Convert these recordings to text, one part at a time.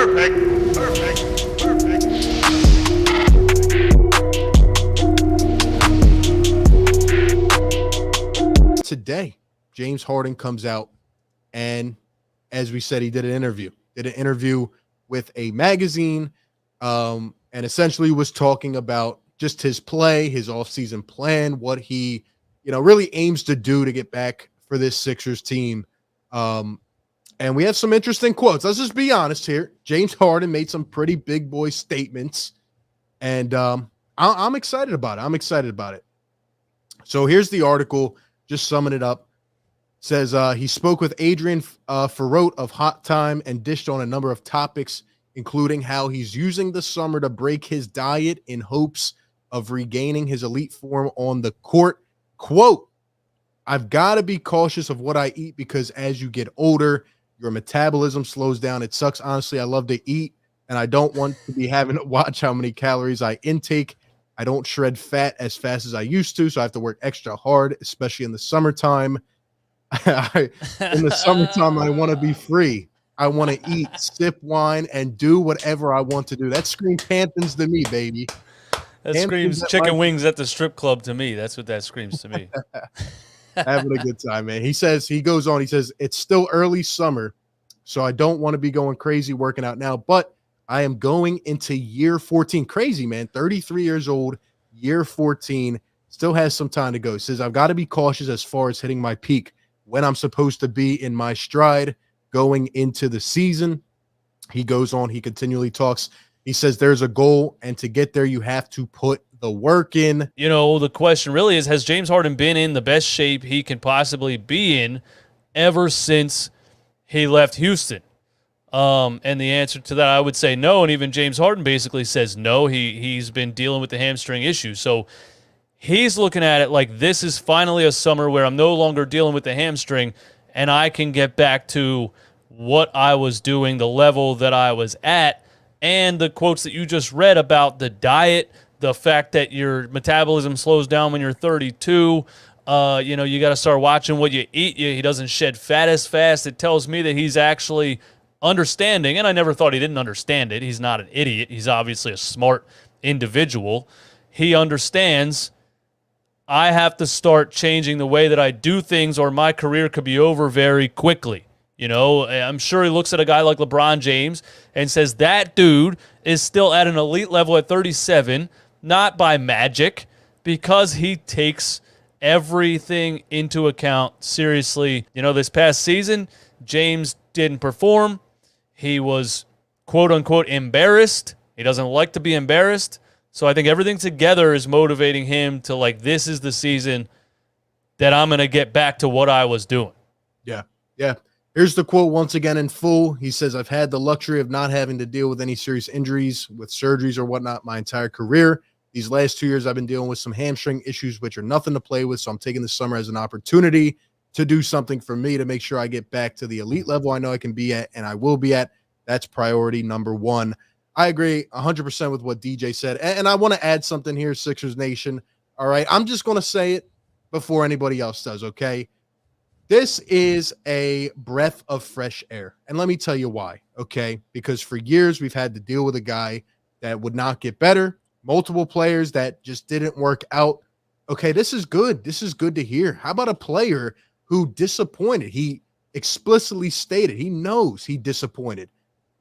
Perfect. Perfect. Perfect. Today, James Harden comes out and, as we said, he did an interview. With a magazine, and essentially was talking about just his play, his offseason plan, what he, really aims to do to get back for this Sixers team. And we have some interesting quotes. Let's just be honest here. James Harden made some pretty big boy statements, and I'm excited about it. So here's the article, just summing it up. Says he spoke with Adrian Ferrote of Haute Time and dished on a number of topics, including how he's using the summer to break his diet in hopes of regaining his elite form on the court. Quote, "I've got to be cautious of what I eat because as you get older, your metabolism slows down. It sucks. Honestly, I love to eat, and I don't want to be having to watch how many calories I intake. I don't shred fat as fast as I used to, so I have to work extra hard, especially in the summertime. In the summertime, I want to be free. I want to eat, sip wine, and do whatever I want to do." That screams Hamptons to me, baby. That screams chicken wings at the strip club to me. That's what that screams to me. Having a good time, man. He says, it's still early summer, so I don't want to be going crazy working out now, but I am going into year 14. Crazy, man. 33 years old, year 14, still has some time to go. He says, I've got to be cautious as far as hitting my peak when I'm supposed to be in my stride going into the season. He goes on, he continually talks. He says there's a goal, and to get there, you have to put the work in. The question really is, has James Harden been in the best shape he can possibly be in ever since he left Houston? And the answer to that, I would say no. And even James Harden basically says no. He's been dealing with the hamstring issue. So he's looking at it like this is finally a summer where I'm no longer dealing with the hamstring and I can get back to what I was doing, the level that I was at. And the quotes that you just read about the diet, the fact that your metabolism slows down when you're 32, you got to start watching what you eat. He doesn't shed fat as fast. It tells me that he's actually understanding, and I never thought he didn't understand it. He's not an idiot. He's obviously a smart individual. He understands I have to start changing the way that I do things or my career could be over very quickly. I'm sure he looks at a guy like LeBron James and says that dude is still at an elite level at 37, not by magic, because he takes everything into account seriously. This past season, James didn't perform. He was, quote unquote, embarrassed. He doesn't like to be embarrassed. So I think everything together is motivating him to this is the season that I'm going to get back to what I was doing. Yeah. Here's the quote once again in full. He says, I've had the luxury of not having to deal with any serious injuries, with surgeries or whatnot my entire career. These last 2 years, I've been dealing with some hamstring issues, which are nothing to play with. So I'm taking the summer as an opportunity to do something for me to make sure I get back to the elite level I know I can be at and I will be at. That's priority number one. I agree 100% with what DJ said. And I want to add something here, Sixers Nation. All right. I'm just going to say it before anybody else does, okay? This is a breath of fresh air. And let me tell you why, okay? Because for years we've had to deal with a guy that would not get better, multiple players that just didn't work out. Okay, this is good. This is good to hear. How about a player who disappointed? He explicitly stated he knows he disappointed.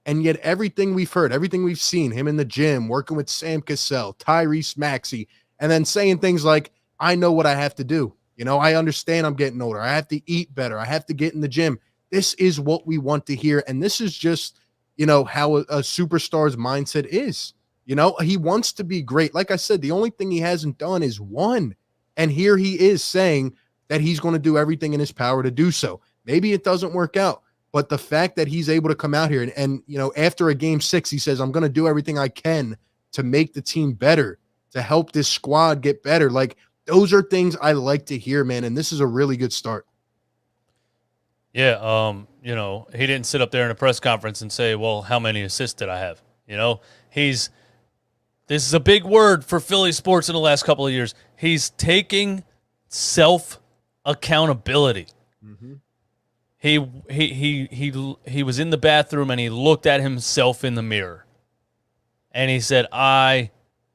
And yet everything we've heard, everything we've seen, him in the gym, working with Sam Cassell, Tyrese Maxey, and then saying things like, I know what I have to do. I understand I'm getting older. I have to eat better. I have to get in the gym. This is what we want to hear. And this is just, how a superstar's mindset is. He wants to be great. Like I said, the only thing he hasn't done is won. And here he is saying that he's going to do everything in his power to do so. Maybe it doesn't work out. But the fact that he's able to come out here and after a game 6, he says, I'm going to do everything I can to make the team better, to help this squad get better. Those are things I like to hear, man. And this is a really good start. Yeah. He didn't sit up there in a press conference and say, well, how many assists did I have? This is a big word for Philly sports in the last couple of years. He's taking self-accountability. Mm-hmm. he was in the bathroom and he looked at himself in the mirror and he said, I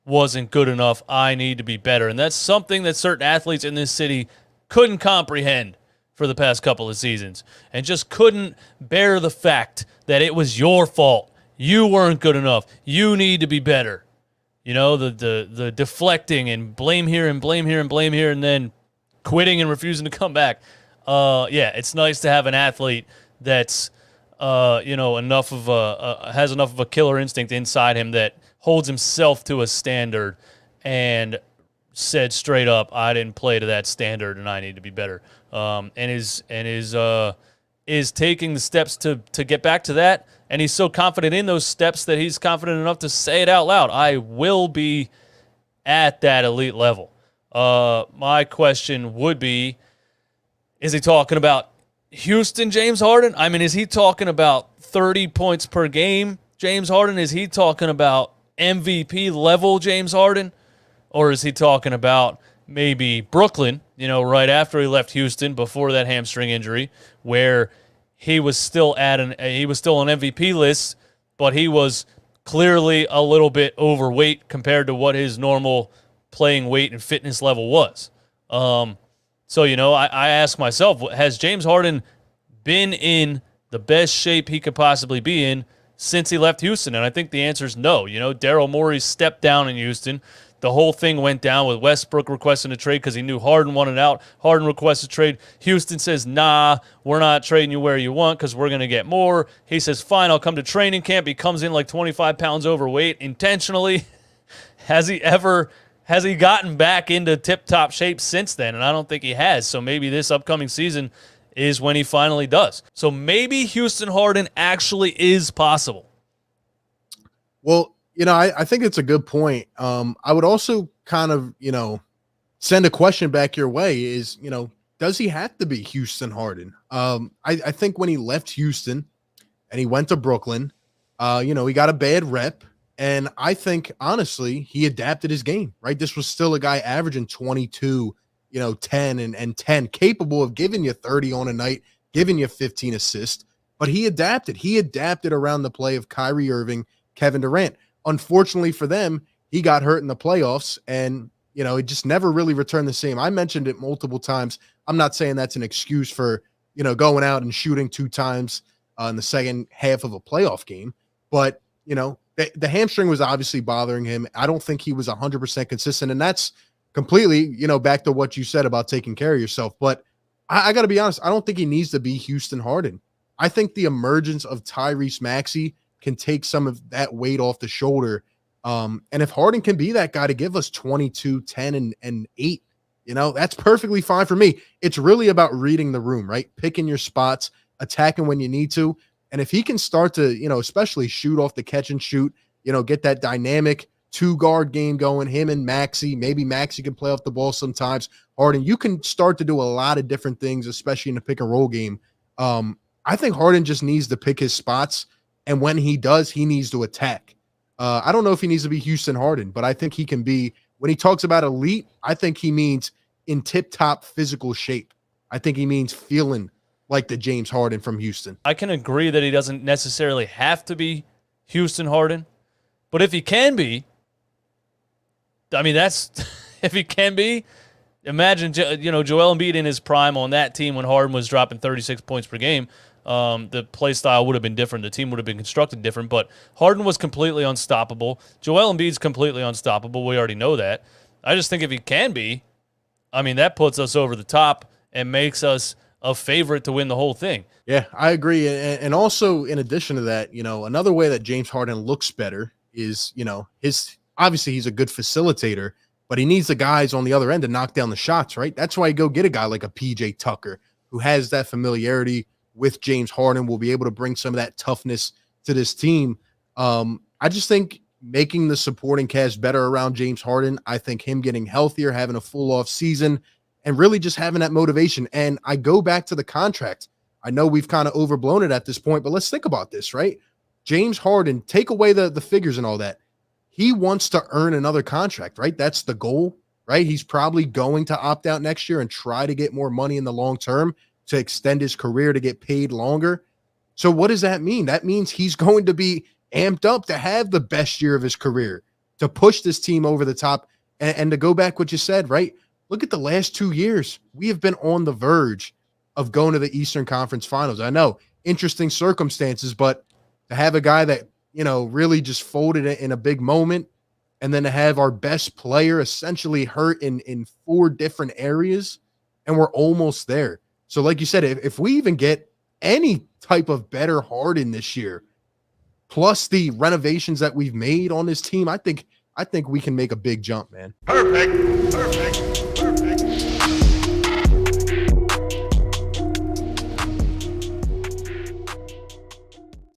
wasn't good enough. I need to be better. And that's something that certain athletes in this city couldn't comprehend for the past couple of seasons and just couldn't bear the fact that it was your fault. You weren't good enough. You need to be better. You know, the deflecting and blame here and blame here and blame here and then quitting and refusing to come back. Yeah, it's nice to have an athlete that's enough of has enough of a killer instinct inside him that holds himself to a standard and said straight up, I didn't play to that standard and I need to be better. And is taking the steps to get back to that. And he's so confident in those steps that he's confident enough to say it out loud. I will be at that elite level. My question would be, is he talking about Houston James Harden? I mean, is he talking about 30 points per game James Harden? Is he talking about MVP level James Harden? Or is he talking about maybe Brooklyn, right after he left Houston before that hamstring injury, where he was still on MVP list, but he was clearly a little bit overweight compared to what his normal playing weight and fitness level was. So, I ask myself, has James Harden been in the best shape he could possibly be in since he left Houston? And I think the answer is no. Daryl Morey stepped down in Houston. The whole thing went down with Westbrook requesting a trade because he knew Harden wanted out. Harden requests a trade. Houston says, nah, we're not trading you where you want because we're going to get more. He says, fine, I'll come to training camp. He comes in like 25 pounds overweight intentionally. Has he gotten back into tip-top shape since then? And I don't think he has. So maybe this upcoming season is when he finally does. So maybe Houston Harden actually is possible. Well, I think it's a good point. I would also kind of, send a question back your way is, does he have to be Houston Harden? I think when he left Houston and he went to Brooklyn, he got a bad rep. And I think, honestly, he adapted his game, right? This was still a guy averaging 22, 10 and 10, capable of giving you 30 on a night, giving you 15 assists. But he adapted. He adapted around the play of Kyrie Irving, Kevin Durant. Unfortunately for them, he got hurt in the playoffs, and, it just never really returned the same. I mentioned it multiple times. I'm not saying that's an excuse for, going out and shooting 2 times in the second half of a playoff game. But, the hamstring was obviously bothering him. I don't think he was 100% consistent, and that's completely, back to what you said about taking care of yourself. But I got to be honest, I don't think he needs to be Houston Harden. I think the emergence of Tyrese Maxey can take some of that weight off the shoulder. And if Harden can be that guy to give us 22, 10, and 8, that's perfectly fine for me. It's really about reading the room, right? Picking your spots, attacking when you need to. And if he can start to, especially shoot off the catch and shoot, get that dynamic 2-guard game going, him and Maxey, maybe Maxey can play off the ball sometimes. Harden, you can start to do a lot of different things, especially in the pick and roll game. I think Harden just needs to pick his spots. And when he does, he needs to attack. I don't know if he needs to be Houston Harden, but I think he can be, when he talks about elite, I think he means in tip-top physical shape. I think he means feeling like the James Harden from Houston. I can agree that he doesn't necessarily have to be Houston Harden, but if he can be, that's if he can be, imagine Joel Embiid in his prime on that team when Harden was dropping 36 points per game. The play style would have been different. The team would have been constructed different, but Harden was completely unstoppable. Joel Embiid's completely unstoppable. We already know that. I just think if he can be, that puts us over the top and makes us a favorite to win the whole thing. Yeah, I agree. And also, in addition to that, another way that James Harden looks better is, obviously he's a good facilitator, but he needs the guys on the other end to knock down the shots, right? That's why you go get a guy like a PJ Tucker who has that familiarity with James Harden, will be able to bring some of that toughness to this team. I just think making the supporting cast better around James Harden, I think him getting healthier, having a full off season, and really just having that motivation. And I go back to the contract. I know we've kind of overblown it at this point, but let's think about this, right? James Harden, take away the figures and all that. He wants to earn another contract, right? That's the goal, right? He's probably going to opt out next year and try to get more money in the long term. to extend his career, to get paid longer. So what does that mean? That means he's going to be amped up to have the best year of his career, to push this team over the top. And to go back what you said, right? Look at the last 2 years. We have been on the verge of going to the Eastern Conference Finals. I know, interesting circumstances, but to have a guy that, really just folded it in a big moment, and then to have our best player essentially hurt in 4 different areas, and we're almost there. So like you said, if we even get any type of better Harden this year, plus the renovations that we've made on this team, I think we can make a big jump, man. Perfect. Perfect. Perfect.